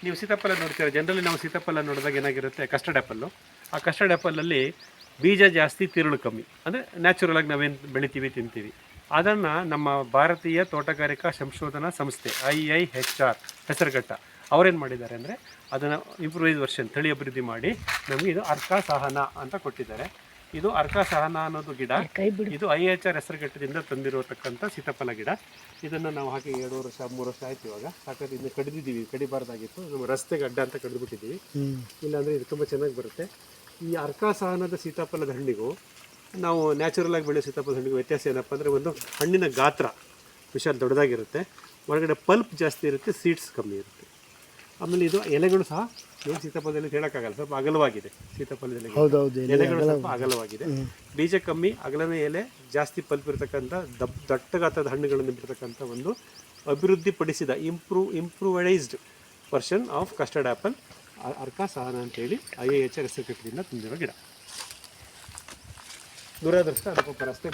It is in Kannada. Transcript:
ನೀವು ಸೀತಾಫಲ ನೋಡ್ತೀರಾ, ಜನರಲಿ ನಾವು ಸೀತಾಫಲ ನೋಡಿದಾಗ ಏನಾಗಿರುತ್ತೆ, ಕಸ್ಟರ್ಡ್ ಆ್ಯಪಲ್ಲು. ಆ ಕಸ್ಟರ್ಡ್ ಆ್ಯಪಲಲ್ಲಿ ಬೀಜ ಜಾಸ್ತಿ, ತಿರುಳು ಕಮ್ಮಿ. ಅಂದರೆ ನ್ಯಾಚುರಲಾಗಿ ನಾವೇನು ಬೆಳಿತೀವಿ ತಿಂತೀವಿ. ಅದನ್ನು ನಮ್ಮ ಭಾರತೀಯ ತೋಟಗಾರಿಕಾ ಸಂಶೋಧನಾ ಸಂಸ್ಥೆ IIHR ಹೆಸರುಘಟ್ಟ ಅವರೇನು ಮಾಡಿದ್ದಾರೆ ಅಂದರೆ ಅದನ್ನು ಇಂಪ್ರೂವೈಸ್ ವರ್ಷನ್ ತಳಿ ಅಭಿವೃದ್ಧಿ ಮಾಡಿ ನಮಗೆ ಇದು ಅರ್ಕಾ ಸಹನ ಅಂತ ಕೊಟ್ಟಿದ್ದಾರೆ. ಇದು ಅರ್ಕಾ ಸಹನ ಅನ್ನೋದು ಗಿಡ, ಇದು IIHR ಹೆಸರುಘಟ್ಟದಿಂದ ತಂದಿರತಕ್ಕಂಥ ಸೀತಾಫಲ ಗಿಡ. ಇದನ್ನು ನಾವು ಹಾಕಿ 2 ವರ್ಷ 3 ವರ್ಷ ಆಯ್ತು ಇವಾಗ. ಸಾಕಾದ್ರೆ ಇದನ್ನು ಕಡಿದಿದ್ದೀವಿ, ಕಡಿಬಾರ್ದಾಗಿತ್ತು. ನಮ್ಮ ರಸ್ತೆಗೆ ಅಡ್ಡ ಅಂತ ಕಡಿದುಬಿಟ್ಟಿದ್ದೀವಿ. ಇಲ್ಲಾಂದರೆ ಇದು ತುಂಬ ಚೆನ್ನಾಗಿ ಬರುತ್ತೆ. ಈ ಅರ್ಕಾ ಸಹನದ ಸೀತಾಫಲದ ಹಣ್ಣಿಗೂ ನಾವು ನ್ಯಾಚುರಲಾಗಿ ಬೆಳೆಯೋ ಸೀತಾಫಲದ ಹಣ್ಣಿಗೂ ವ್ಯತ್ಯಾಸ ಏನಪ್ಪ ಅಂದರೆ, ಒಂದು ಹಣ್ಣಿನ ಗಾತ್ರ ವಿಶಾಲ ದೊಡ್ಡದಾಗಿರುತ್ತೆ, ಒಳಗಡೆ ಪಲ್ಪ್ ಜಾಸ್ತಿ ಇರುತ್ತೆ, ಸೀಡ್ಸ್ ಕಮ್ಮಿ ಇರುತ್ತೆ. ಆಮೇಲೆ ಇದು ಎಲೆಗಳು ಸಹ ಏನು ಸೀತಾಫಲದಲ್ಲಿ ಹೇಳೋಕ್ಕಾಗಲ್ಲ, ಸ್ವಲ್ಪ ಅಗಲವಾಗಿದೆ ಸೀತಾಫಲದಲ್ಲಿ. ಎಲೆಗಳು ಸ್ವಲ್ಪ ಅಗಲವಾಗಿದೆ, ಬೀಜ ಕಮ್ಮಿ, ಅಗಲನೇ ಎಲೆ, ಜಾಸ್ತಿ ಪಲ್ಪ್ ಇರತಕ್ಕಂಥ ದಟ್ಟ ಗಾತ್ರದ ಹಣ್ಣುಗಳನ್ನು ಬಿಡ್ತಕ್ಕಂಥ ಒಂದು ಅಭಿವೃದ್ಧಿಪಡಿಸಿದ improvised version of custard apple Arka Sahana ಅಂತೇಳಿ IIHR ಹೆಸರುಘಟ್ಟದಿಂದ ತಂದಿರೋ ಗಿಡ. ದುರಾದೃಷ್ಟ ಅದಕ್ಕೊಬ್ಬ ರಸ್ತೆ